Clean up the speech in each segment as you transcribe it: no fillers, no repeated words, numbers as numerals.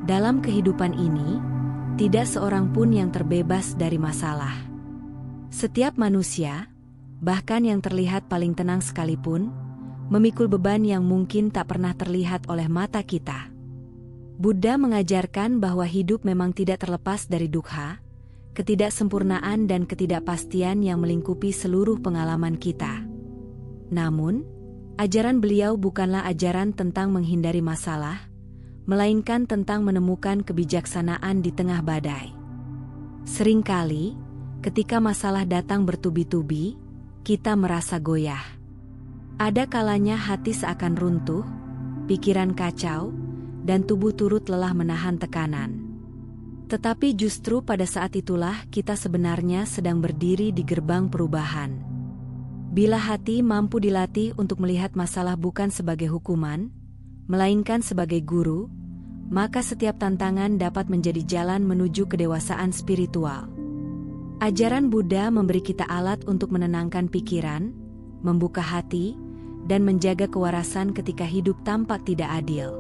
Dalam kehidupan ini, tidak seorang pun yang terbebas dari masalah. Setiap manusia, bahkan yang terlihat paling tenang sekalipun, memikul beban yang mungkin tak pernah terlihat oleh mata kita. Buddha mengajarkan bahwa hidup memang tidak terlepas dari dukkha, ketidaksempurnaan dan ketidakpastian yang melingkupi seluruh pengalaman kita. Namun, ajaran beliau bukanlah ajaran tentang menghindari masalah, melainkan tentang menemukan kebijaksanaan di tengah badai. Seringkali, ketika masalah datang bertubi-tubi, kita merasa goyah. Ada kalanya hati seakan runtuh, pikiran kacau, dan tubuh turut lelah menahan tekanan. Tetapi justru pada saat itulah kita sebenarnya sedang berdiri di gerbang perubahan. Bila hati mampu dilatih untuk melihat masalah bukan sebagai hukuman, melainkan sebagai guru, maka setiap tantangan dapat menjadi jalan menuju kedewasaan spiritual. Ajaran Buddha memberi kita alat untuk menenangkan pikiran, membuka hati, dan menjaga kewarasan ketika hidup tampak tidak adil.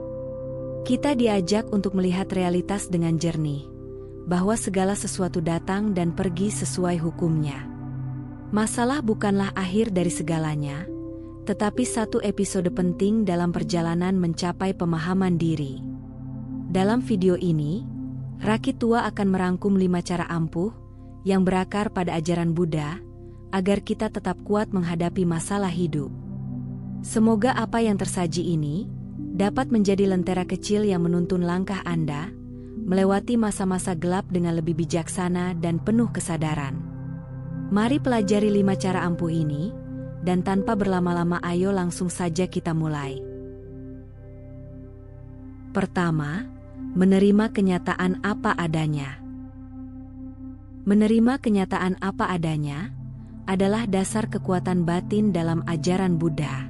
Kita diajak untuk melihat realitas dengan jernih, bahwa segala sesuatu datang dan pergi sesuai hukumnya. Masalah bukanlah akhir dari segalanya, tetapi satu episode penting dalam perjalanan mencapai pemahaman diri. Dalam video ini, Rakit Tua akan merangkum 5 cara ampuh yang berakar pada ajaran Buddha, agar kita tetap kuat menghadapi masalah hidup. Semoga apa yang tersaji ini dapat menjadi lentera kecil yang menuntun langkah Anda melewati masa-masa gelap dengan lebih bijaksana dan penuh kesadaran. Mari pelajari 5 cara ampuh ini, dan tanpa berlama-lama ayo langsung saja kita mulai. Pertama, menerima kenyataan apa adanya. Menerima kenyataan apa adanya adalah dasar kekuatan batin dalam ajaran Buddha.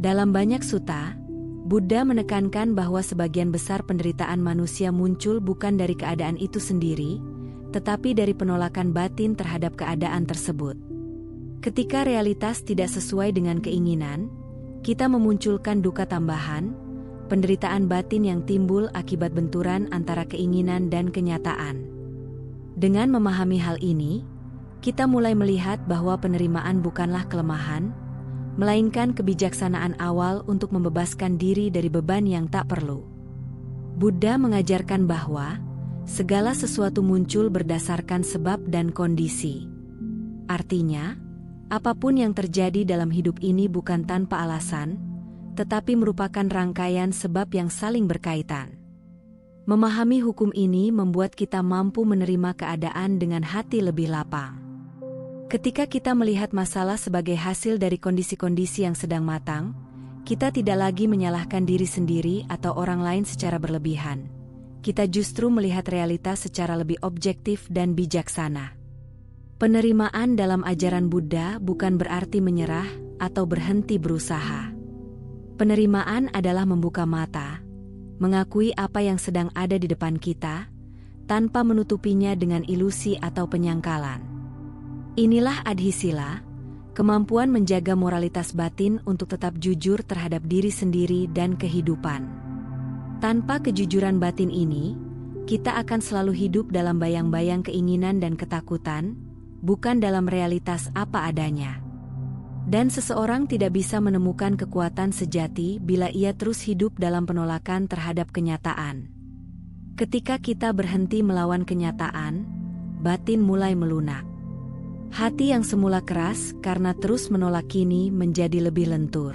Dalam banyak sutta, Buddha menekankan bahwa sebagian besar penderitaan manusia muncul bukan dari keadaan itu sendiri, tetapi dari penolakan batin terhadap keadaan tersebut. Ketika realitas tidak sesuai dengan keinginan, kita memunculkan duka tambahan, penderitaan batin yang timbul akibat benturan antara keinginan dan kenyataan. Dengan memahami hal ini, kita mulai melihat bahwa penerimaan bukanlah kelemahan, melainkan kebijaksanaan awal untuk membebaskan diri dari beban yang tak perlu. Buddha mengajarkan bahwa segala sesuatu muncul berdasarkan sebab dan kondisi. Artinya, apapun yang terjadi dalam hidup ini bukan tanpa alasan, tetapi merupakan rangkaian sebab yang saling berkaitan. Memahami hukum ini membuat kita mampu menerima keadaan dengan hati lebih lapang. Ketika kita melihat masalah sebagai hasil dari kondisi-kondisi yang sedang matang, kita tidak lagi menyalahkan diri sendiri atau orang lain secara berlebihan. Kita justru melihat realitas secara lebih objektif dan bijaksana. Penerimaan dalam ajaran Buddha bukan berarti menyerah atau berhenti berusaha. Penerimaan adalah membuka mata, mengakui apa yang sedang ada di depan kita, tanpa menutupinya dengan ilusi atau penyangkalan. Inilah adhisila, kemampuan menjaga moralitas batin untuk tetap jujur terhadap diri sendiri dan kehidupan. Tanpa kejujuran batin ini, kita akan selalu hidup dalam bayang-bayang keinginan dan ketakutan, bukan dalam realitas apa adanya. Dan seseorang tidak bisa menemukan kekuatan sejati bila ia terus hidup dalam penolakan terhadap kenyataan. Ketika kita berhenti melawan kenyataan, batin mulai melunak. Hati yang semula keras karena terus menolak kini menjadi lebih lentur.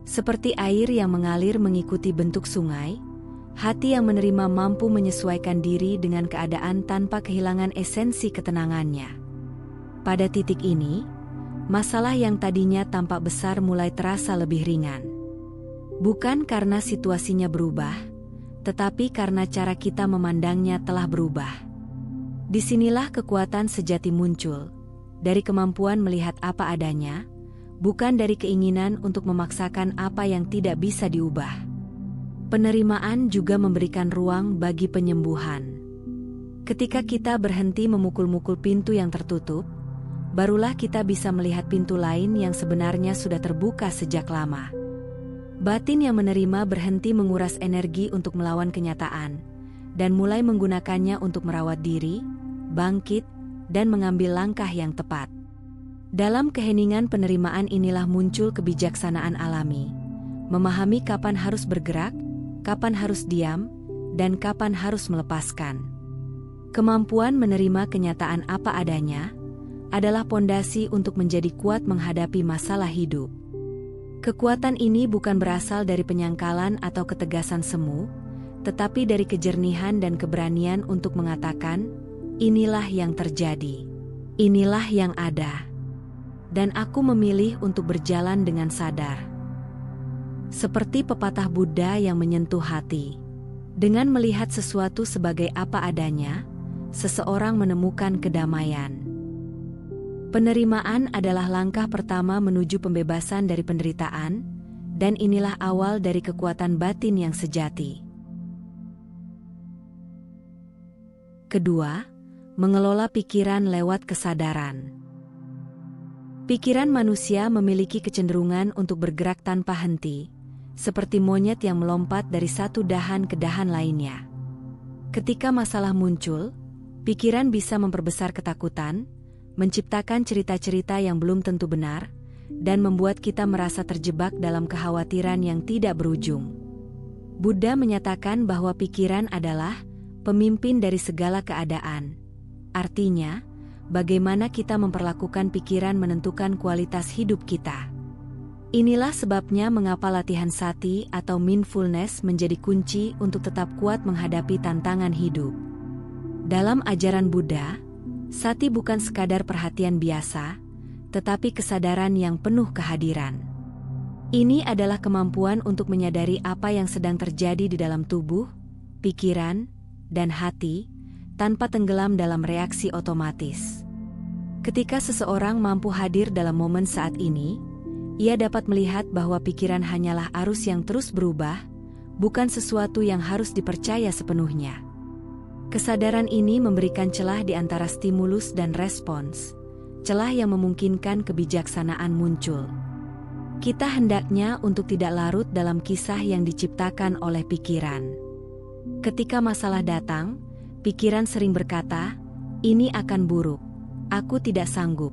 Seperti air yang mengalir mengikuti bentuk sungai, hati yang menerima mampu menyesuaikan diri dengan keadaan tanpa kehilangan esensi ketenangannya. Pada titik ini, masalah yang tadinya tampak besar mulai terasa lebih ringan. Bukan karena situasinya berubah, tetapi karena cara kita memandangnya telah berubah. Disinilah kekuatan sejati muncul, dari kemampuan melihat apa adanya, bukan dari keinginan untuk memaksakan apa yang tidak bisa diubah. Penerimaan juga memberikan ruang bagi penyembuhan. Ketika kita berhenti memukul-mukul pintu yang tertutup, barulah kita bisa melihat pintu lain yang sebenarnya sudah terbuka sejak lama. Batin yang menerima berhenti menguras energi untuk melawan kenyataan, dan mulai menggunakannya untuk merawat diri, bangkit, dan mengambil langkah yang tepat. Dalam keheningan penerimaan inilah muncul kebijaksanaan alami, memahami kapan harus bergerak, kapan harus diam, dan kapan harus melepaskan. Kemampuan menerima kenyataan apa adanya adalah pondasi untuk menjadi kuat menghadapi masalah hidup. Kekuatan ini bukan berasal dari penyangkalan atau ketegasan semu, tetapi dari kejernihan dan keberanian untuk mengatakan, inilah yang terjadi, inilah yang ada, dan aku memilih untuk berjalan dengan sadar. Seperti pepatah Buddha yang menyentuh hati. Dengan melihat sesuatu sebagai apa adanya, seseorang menemukan kedamaian. Penerimaan adalah langkah pertama menuju pembebasan dari penderitaan, dan inilah awal dari kekuatan batin yang sejati. Kedua, mengelola pikiran lewat kesadaran. Pikiran manusia memiliki kecenderungan untuk bergerak tanpa henti, seperti monyet yang melompat dari satu dahan ke dahan lainnya. Ketika masalah muncul, pikiran bisa memperbesar ketakutan, menciptakan cerita-cerita yang belum tentu benar, dan membuat kita merasa terjebak dalam kekhawatiran yang tidak berujung. Buddha menyatakan bahwa pikiran adalah pemimpin dari segala keadaan. Artinya, bagaimana kita memperlakukan pikiran menentukan kualitas hidup kita. Inilah sebabnya mengapa latihan sati atau mindfulness menjadi kunci untuk tetap kuat menghadapi tantangan hidup. Dalam ajaran Buddha, sati bukan sekadar perhatian biasa, tetapi kesadaran yang penuh kehadiran. Ini adalah kemampuan untuk menyadari apa yang sedang terjadi di dalam tubuh, pikiran, dan hati, tanpa tenggelam dalam reaksi otomatis. Ketika seseorang mampu hadir dalam momen saat ini, ia dapat melihat bahwa pikiran hanyalah arus yang terus berubah, bukan sesuatu yang harus dipercaya sepenuhnya. Kesadaran ini memberikan celah di antara stimulus dan respons, celah yang memungkinkan kebijaksanaan muncul. Kita hendaknya untuk tidak larut dalam kisah yang diciptakan oleh pikiran. Ketika masalah datang, pikiran sering berkata, "Ini akan buruk, aku tidak sanggup,"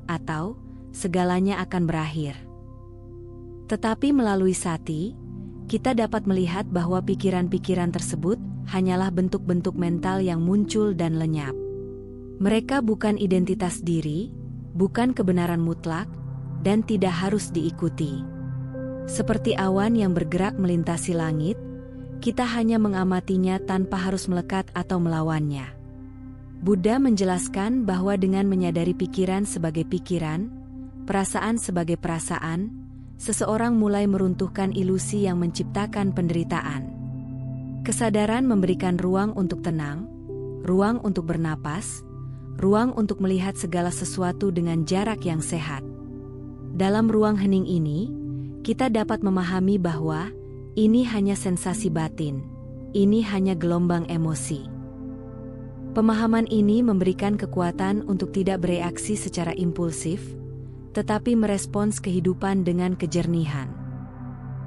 atau "segalanya akan berakhir." Tetapi melalui sati, kita dapat melihat bahwa pikiran-pikiran tersebut hanyalah bentuk-bentuk mental yang muncul dan lenyap. Mereka bukan identitas diri, bukan kebenaran mutlak, dan tidak harus diikuti. Seperti awan yang bergerak melintasi langit, kita hanya mengamatinya tanpa harus melekat atau melawannya. Buddha menjelaskan bahwa dengan menyadari pikiran sebagai pikiran, perasaan sebagai perasaan, seseorang mulai meruntuhkan ilusi yang menciptakan penderitaan. Kesadaran memberikan ruang untuk tenang, ruang untuk bernapas, ruang untuk melihat segala sesuatu dengan jarak yang sehat. Dalam ruang hening ini, kita dapat memahami bahwa ini hanya sensasi batin, ini hanya gelombang emosi. Pemahaman ini memberikan kekuatan untuk tidak bereaksi secara impulsif, tetapi merespons kehidupan dengan kejernihan.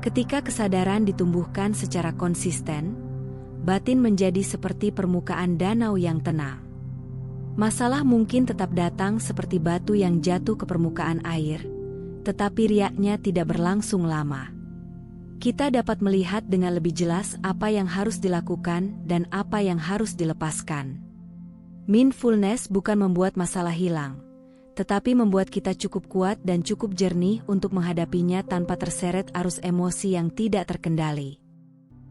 Ketika kesadaran ditumbuhkan secara konsisten, batin menjadi seperti permukaan danau yang tenang. Masalah mungkin tetap datang seperti batu yang jatuh ke permukaan air, tetapi riaknya tidak berlangsung lama. Kita dapat melihat dengan lebih jelas apa yang harus dilakukan dan apa yang harus dilepaskan. Mindfulness bukan membuat masalah hilang, tetapi membuat kita cukup kuat dan cukup jernih untuk menghadapinya tanpa terseret arus emosi yang tidak terkendali.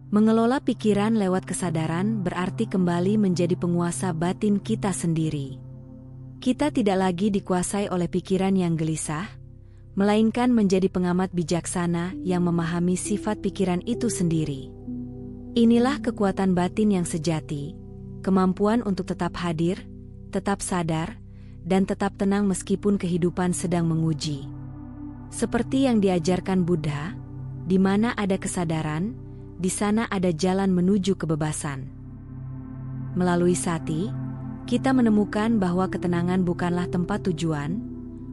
Mengelola pikiran lewat kesadaran berarti kembali menjadi penguasa batin kita sendiri. Kita tidak lagi dikuasai oleh pikiran yang gelisah, melainkan menjadi pengamat bijaksana yang memahami sifat pikiran itu sendiri. Inilah kekuatan batin yang sejati, kemampuan untuk tetap hadir, tetap sadar, dan tetap tenang meskipun kehidupan sedang menguji. Seperti yang diajarkan Buddha, di mana ada kesadaran, di sana ada jalan menuju kebebasan. Melalui sati, kita menemukan bahwa ketenangan bukanlah tempat tujuan,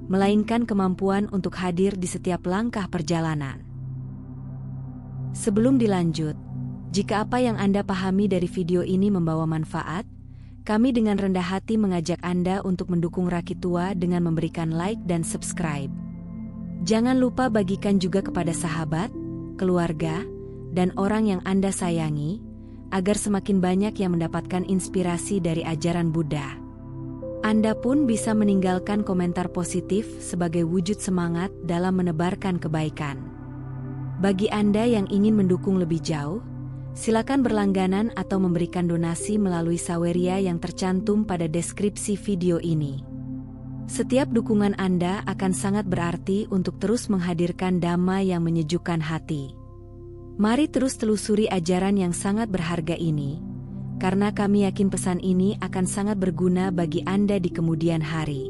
melainkan kemampuan untuk hadir di setiap langkah perjalanan. Sebelum dilanjut, jika apa yang Anda pahami dari video ini membawa manfaat, kami dengan rendah hati mengajak Anda untuk mendukung Rakitua dengan memberikan like dan subscribe. Jangan lupa bagikan juga kepada sahabat, keluarga, dan orang yang Anda sayangi, agar semakin banyak yang mendapatkan inspirasi dari ajaran Buddha. Anda pun bisa meninggalkan komentar positif sebagai wujud semangat dalam menebarkan kebaikan. Bagi Anda yang ingin mendukung lebih jauh, silakan berlangganan atau memberikan donasi melalui saweria yang tercantum pada deskripsi video ini. Setiap dukungan Anda akan sangat berarti untuk terus menghadirkan dhamma yang menyejukkan hati. Mari terus telusuri ajaran yang sangat berharga ini, karena kami yakin pesan ini akan sangat berguna bagi Anda di kemudian hari.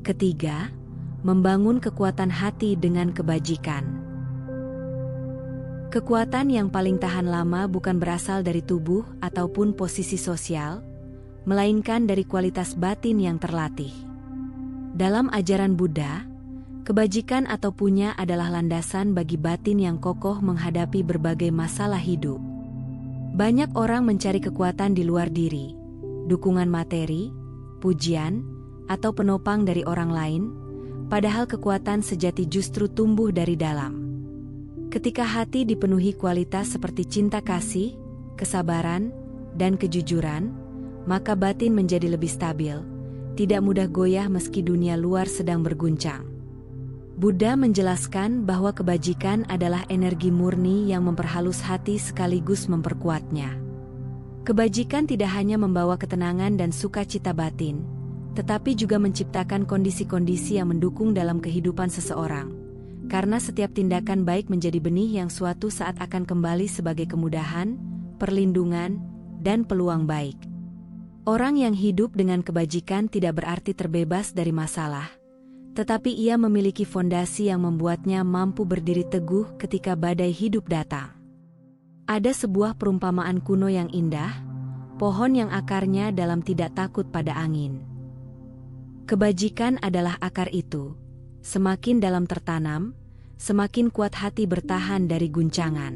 Ketiga, membangun kekuatan hati dengan kebajikan. Kekuatan yang paling tahan lama bukan berasal dari tubuh ataupun posisi sosial, melainkan dari kualitas batin yang terlatih. Dalam ajaran Buddha, kebajikan atau punya adalah landasan bagi batin yang kokoh menghadapi berbagai masalah hidup. Banyak orang mencari kekuatan di luar diri, dukungan materi, pujian, atau penopang dari orang lain, padahal kekuatan sejati justru tumbuh dari dalam. Ketika hati dipenuhi kualitas seperti cinta kasih, kesabaran, dan kejujuran, maka batin menjadi lebih stabil, tidak mudah goyah meski dunia luar sedang berguncang. Buddha menjelaskan bahwa kebajikan adalah energi murni yang memperhalus hati sekaligus memperkuatnya. Kebajikan tidak hanya membawa ketenangan dan sukacita batin, tetapi juga menciptakan kondisi-kondisi yang mendukung dalam kehidupan seseorang. Karena setiap tindakan baik menjadi benih yang suatu saat akan kembali sebagai kemudahan, perlindungan, dan peluang baik. Orang yang hidup dengan kebajikan tidak berarti terbebas dari masalah, tetapi ia memiliki fondasi yang membuatnya mampu berdiri teguh ketika badai hidup datang. Ada sebuah perumpamaan kuno yang indah, pohon yang akarnya dalam tidak takut pada angin. Kebajikan adalah akar itu. Semakin dalam tertanam, semakin kuat hati bertahan dari guncangan.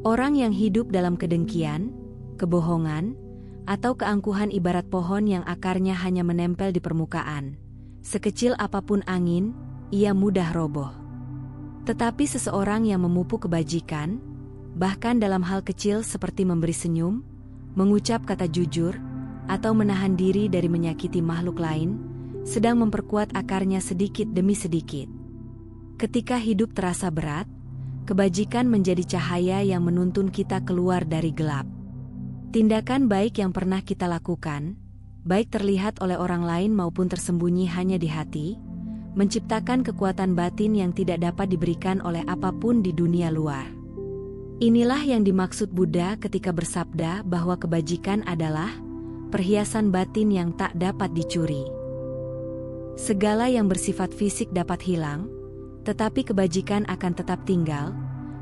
Orang yang hidup dalam kedengkian, kebohongan, atau keangkuhan ibarat pohon yang akarnya hanya menempel di permukaan. Sekecil apapun angin, ia mudah roboh. Tetapi seseorang yang memupuk kebajikan, bahkan dalam hal kecil seperti memberi senyum, mengucap kata jujur, atau menahan diri dari menyakiti makhluk lain, sedang memperkuat akarnya sedikit demi sedikit. Ketika hidup terasa berat, kebajikan menjadi cahaya yang menuntun kita keluar dari gelap. Tindakan baik yang pernah kita lakukan, baik terlihat oleh orang lain maupun tersembunyi hanya di hati, menciptakan kekuatan batin yang tidak dapat diberikan oleh apapun di dunia luar. Inilah yang dimaksud Buddha ketika bersabda bahwa kebajikan adalah perhiasan batin yang tak dapat dicuri. Segala yang bersifat fisik dapat hilang, tetapi kebajikan akan tetap tinggal,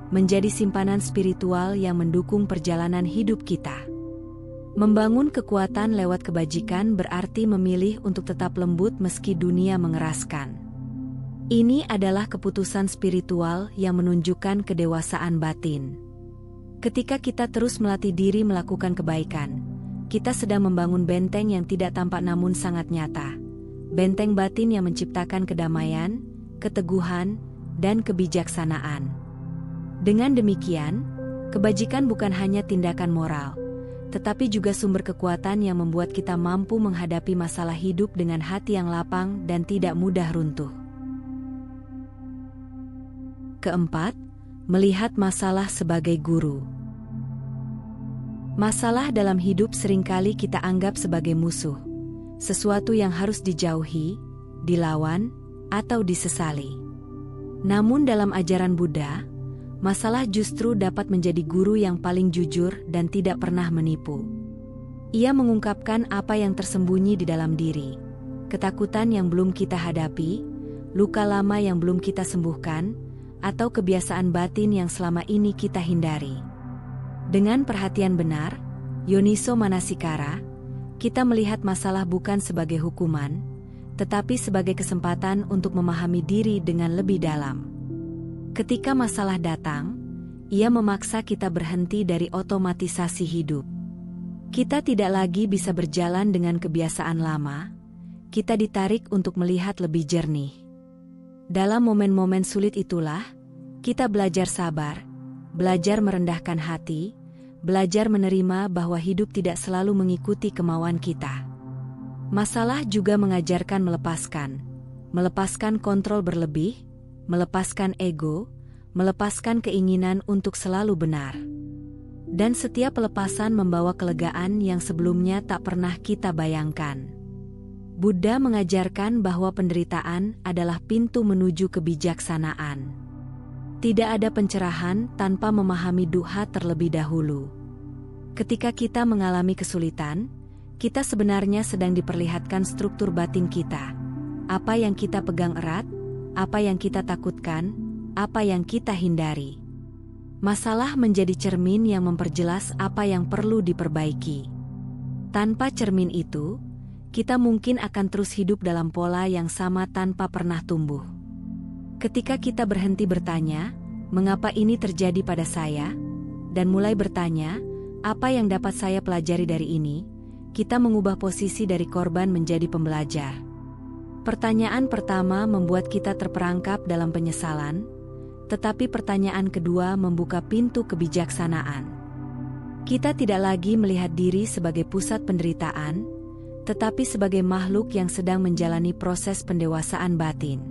menjadi simpanan spiritual yang mendukung perjalanan hidup kita. Membangun kekuatan lewat kebajikan berarti memilih untuk tetap lembut meski dunia mengeraskan. Ini adalah keputusan spiritual yang menunjukkan kedewasaan batin. Ketika kita terus melatih diri melakukan kebaikan, kita sedang membangun benteng yang tidak tampak namun sangat nyata. Benteng batin yang menciptakan kedamaian, keteguhan, dan kebijaksanaan. Dengan demikian, kebajikan bukan hanya tindakan moral, tetapi juga sumber kekuatan yang membuat kita mampu menghadapi masalah hidup dengan hati yang lapang dan tidak mudah runtuh. Keempat, melihat masalah sebagai guru. Masalah dalam hidup seringkali kita anggap sebagai musuh, sesuatu yang harus dijauhi, dilawan, atau disesali. Namun dalam ajaran Buddha, masalah justru dapat menjadi guru yang paling jujur dan tidak pernah menipu. Ia mengungkapkan apa yang tersembunyi di dalam diri, ketakutan yang belum kita hadapi, luka lama yang belum kita sembuhkan, atau kebiasaan batin yang selama ini kita hindari. Dengan perhatian benar, Yoniso Manasikara, kita melihat masalah bukan sebagai hukuman, tetapi sebagai kesempatan untuk memahami diri dengan lebih dalam. Ketika masalah datang, ia memaksa kita berhenti dari otomatisasi hidup. Kita tidak lagi bisa berjalan dengan kebiasaan lama, kita ditarik untuk melihat lebih jernih. Dalam momen-momen sulit itulah, kita belajar sabar, belajar merendahkan hati, belajar menerima bahwa hidup tidak selalu mengikuti kemauan kita. Masalah juga mengajarkan melepaskan kontrol berlebih, melepaskan ego, melepaskan keinginan untuk selalu benar. Dan setiap pelepasan membawa kelegaan yang sebelumnya tak pernah kita bayangkan. Buddha mengajarkan bahwa penderitaan adalah pintu menuju kebijaksanaan. Tidak ada pencerahan tanpa memahami dukkha terlebih dahulu. Ketika kita mengalami kesulitan, kita sebenarnya sedang diperlihatkan struktur batin kita. Apa yang kita pegang erat, apa yang kita takutkan, apa yang kita hindari. Masalah menjadi cermin yang memperjelas apa yang perlu diperbaiki. Tanpa cermin itu, kita mungkin akan terus hidup dalam pola yang sama tanpa pernah tumbuh. Ketika kita berhenti bertanya, mengapa ini terjadi pada saya? Dan mulai bertanya, apa yang dapat saya pelajari dari ini? Kita mengubah posisi dari korban menjadi pembelajar. Pertanyaan pertama membuat kita terperangkap dalam penyesalan, tetapi pertanyaan kedua membuka pintu kebijaksanaan. Kita tidak lagi melihat diri sebagai pusat penderitaan, tetapi sebagai makhluk yang sedang menjalani proses pendewasaan batin.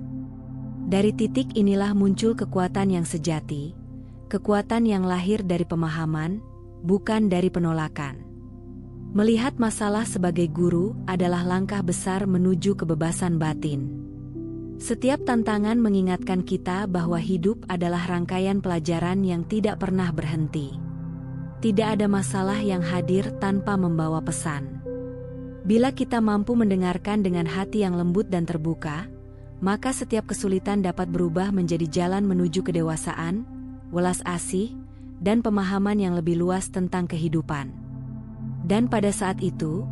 Dari titik inilah muncul kekuatan yang sejati, kekuatan yang lahir dari pemahaman, bukan dari penolakan. Melihat masalah sebagai guru adalah langkah besar menuju kebebasan batin. Setiap tantangan mengingatkan kita bahwa hidup adalah rangkaian pelajaran yang tidak pernah berhenti. Tidak ada masalah yang hadir tanpa membawa pesan. Bila kita mampu mendengarkan dengan hati yang lembut dan terbuka, maka setiap kesulitan dapat berubah menjadi jalan menuju kedewasaan, welas asih, dan pemahaman yang lebih luas tentang kehidupan. Dan pada saat itu,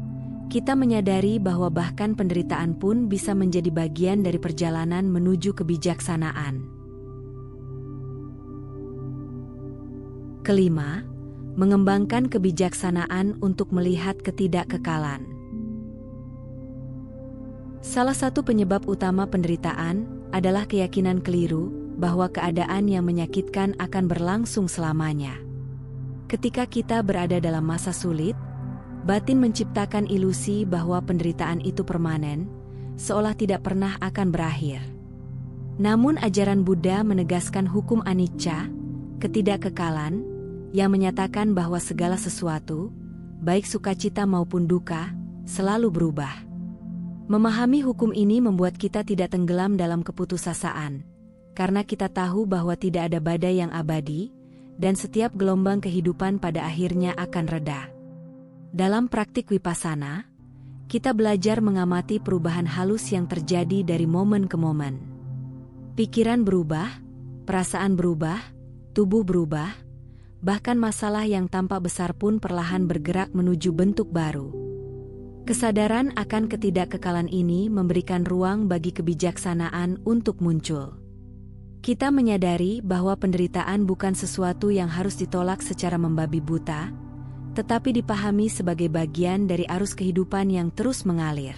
kita menyadari bahwa bahkan penderitaan pun bisa menjadi bagian dari perjalanan menuju kebijaksanaan. Kelima, mengembangkan kebijaksanaan untuk melihat ketidakkekalan. Salah satu penyebab utama penderitaan adalah keyakinan keliru bahwa keadaan yang menyakitkan akan berlangsung selamanya. Ketika kita berada dalam masa sulit, batin menciptakan ilusi bahwa penderitaan itu permanen, seolah tidak pernah akan berakhir. Namun ajaran Buddha menegaskan hukum anicca, ketidakkekalan, yang menyatakan bahwa segala sesuatu, baik sukacita maupun duka, selalu berubah. Memahami hukum ini membuat kita tidak tenggelam dalam keputusasaan, karena kita tahu bahwa tidak ada badai yang abadi, dan setiap gelombang kehidupan pada akhirnya akan reda. Dalam praktik Vipassana, kita belajar mengamati perubahan halus yang terjadi dari momen ke momen. Pikiran berubah, perasaan berubah, tubuh berubah, bahkan masalah yang tampak besar pun perlahan bergerak menuju bentuk baru. Kesadaran akan ketidakkekalan ini memberikan ruang bagi kebijaksanaan untuk muncul. Kita menyadari bahwa penderitaan bukan sesuatu yang harus ditolak secara membabi buta, tetapi dipahami sebagai bagian dari arus kehidupan yang terus mengalir.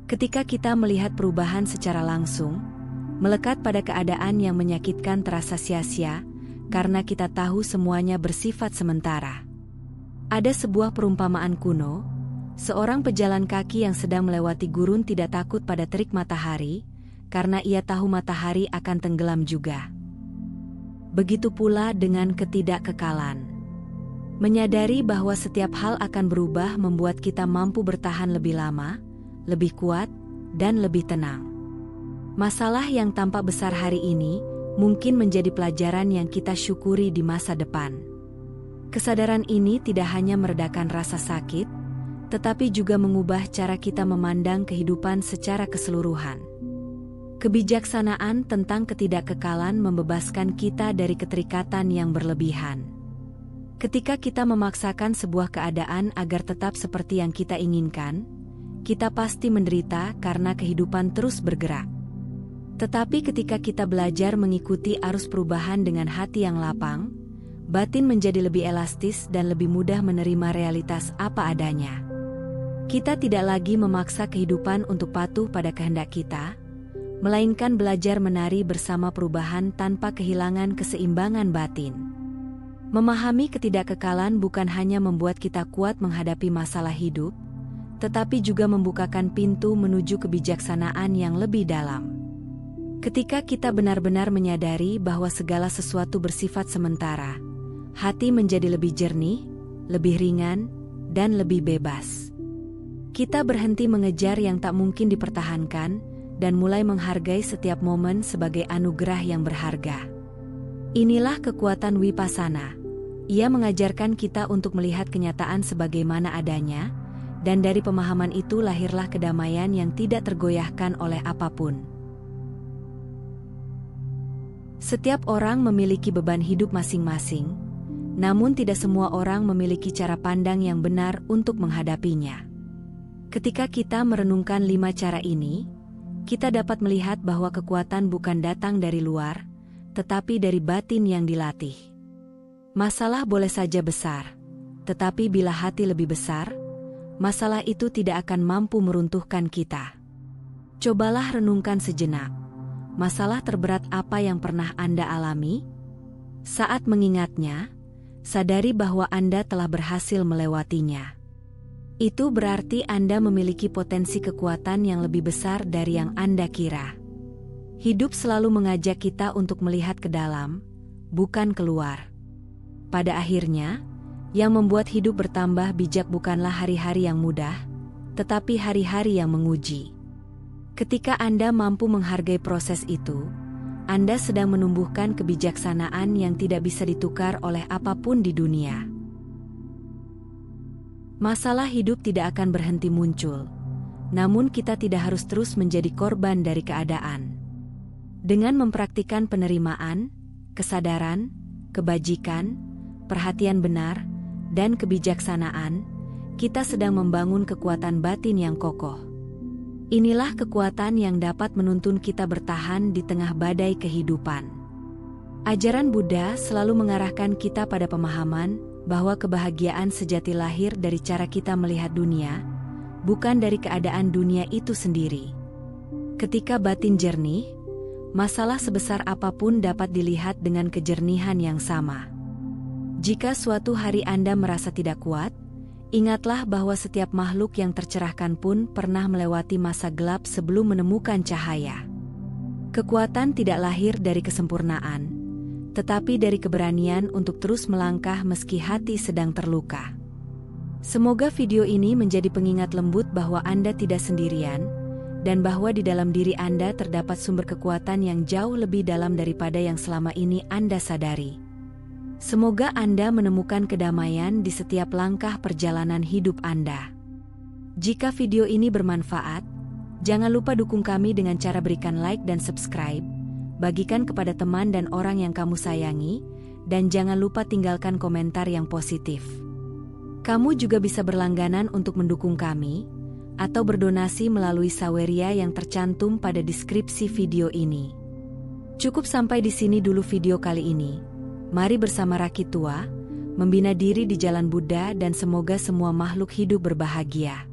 Ketika kita melihat perubahan secara langsung, melekat pada keadaan yang menyakitkan terasa sia-sia, karena kita tahu semuanya bersifat sementara. Ada sebuah perumpamaan kuno, seorang pejalan kaki yang sedang melewati gurun tidak takut pada terik matahari, karena ia tahu matahari akan tenggelam juga. Begitu pula dengan ketidakkekalan. Menyadari bahwa setiap hal akan berubah membuat kita mampu bertahan lebih lama, lebih kuat, dan lebih tenang. Masalah yang tampak besar hari ini mungkin menjadi pelajaran yang kita syukuri di masa depan. Kesadaran ini tidak hanya meredakan rasa sakit, tetapi juga mengubah cara kita memandang kehidupan secara keseluruhan. Kebijaksanaan tentang ketidakkekalan membebaskan kita dari keterikatan yang berlebihan. Ketika kita memaksakan sebuah keadaan agar tetap seperti yang kita inginkan, kita pasti menderita karena kehidupan terus bergerak. Tetapi ketika kita belajar mengikuti arus perubahan dengan hati yang lapang, batin menjadi lebih elastis dan lebih mudah menerima realitas apa adanya. Kita tidak lagi memaksa kehidupan untuk patuh pada kehendak kita, melainkan belajar menari bersama perubahan tanpa kehilangan keseimbangan batin. Memahami ketidakkekalan bukan hanya membuat kita kuat menghadapi masalah hidup, tetapi juga membukakan pintu menuju kebijaksanaan yang lebih dalam. Ketika kita benar-benar menyadari bahwa segala sesuatu bersifat sementara, hati menjadi lebih jernih, lebih ringan, dan lebih bebas. Kita berhenti mengejar yang tak mungkin dipertahankan, dan mulai menghargai setiap momen sebagai anugerah yang berharga. Inilah kekuatan Vipassana. Ia mengajarkan kita untuk melihat kenyataan sebagaimana adanya, dan dari pemahaman itu lahirlah kedamaian yang tidak tergoyahkan oleh apapun. Setiap orang memiliki beban hidup masing-masing, namun tidak semua orang memiliki cara pandang yang benar untuk menghadapinya. Ketika kita merenungkan 5 cara ini, kita dapat melihat bahwa kekuatan bukan datang dari luar, tetapi dari batin yang dilatih. Masalah boleh saja besar, tetapi bila hati lebih besar, masalah itu tidak akan mampu meruntuhkan kita. Cobalah renungkan sejenak. Masalah terberat apa yang pernah Anda alami? Saat mengingatnya, sadari bahwa Anda telah berhasil melewatinya. Itu berarti Anda memiliki potensi kekuatan yang lebih besar dari yang Anda kira. Hidup selalu mengajak kita untuk melihat ke dalam, bukan keluar. Pada akhirnya, yang membuat hidup bertambah bijak bukanlah hari-hari yang mudah, tetapi hari-hari yang menguji. Ketika Anda mampu menghargai proses itu, Anda sedang menumbuhkan kebijaksanaan yang tidak bisa ditukar oleh apapun di dunia. Masalah hidup tidak akan berhenti muncul, namun kita tidak harus terus menjadi korban dari keadaan. Dengan mempraktikkan penerimaan, kesadaran, kebajikan, perhatian benar, dan kebijaksanaan, kita sedang membangun kekuatan batin yang kokoh. Inilah kekuatan yang dapat menuntun kita bertahan di tengah badai kehidupan. Ajaran Buddha selalu mengarahkan kita pada pemahaman bahwa kebahagiaan sejati lahir dari cara kita melihat dunia, bukan dari keadaan dunia itu sendiri. Ketika batin jernih, masalah sebesar apapun dapat dilihat dengan kejernihan yang sama. Jika suatu hari Anda merasa tidak kuat, ingatlah bahwa setiap makhluk yang tercerahkan pun pernah melewati masa gelap sebelum menemukan cahaya. Kekuatan tidak lahir dari kesempurnaan, tetapi dari keberanian untuk terus melangkah meski hati sedang terluka. Semoga video ini menjadi pengingat lembut bahwa Anda tidak sendirian, dan bahwa di dalam diri Anda terdapat sumber kekuatan yang jauh lebih dalam daripada yang selama ini Anda sadari. Semoga Anda menemukan kedamaian di setiap langkah perjalanan hidup Anda. Jika video ini bermanfaat, jangan lupa dukung kami dengan cara berikan like dan subscribe, bagikan kepada teman dan orang yang kamu sayangi, dan jangan lupa tinggalkan komentar yang positif. Kamu juga bisa berlangganan untuk mendukung kami, atau berdonasi melalui saweria yang tercantum pada deskripsi video ini. Cukup sampai di sini dulu video kali ini. Mari bersama Rakitua, membina diri di jalan Buddha dan semoga semua makhluk hidup berbahagia.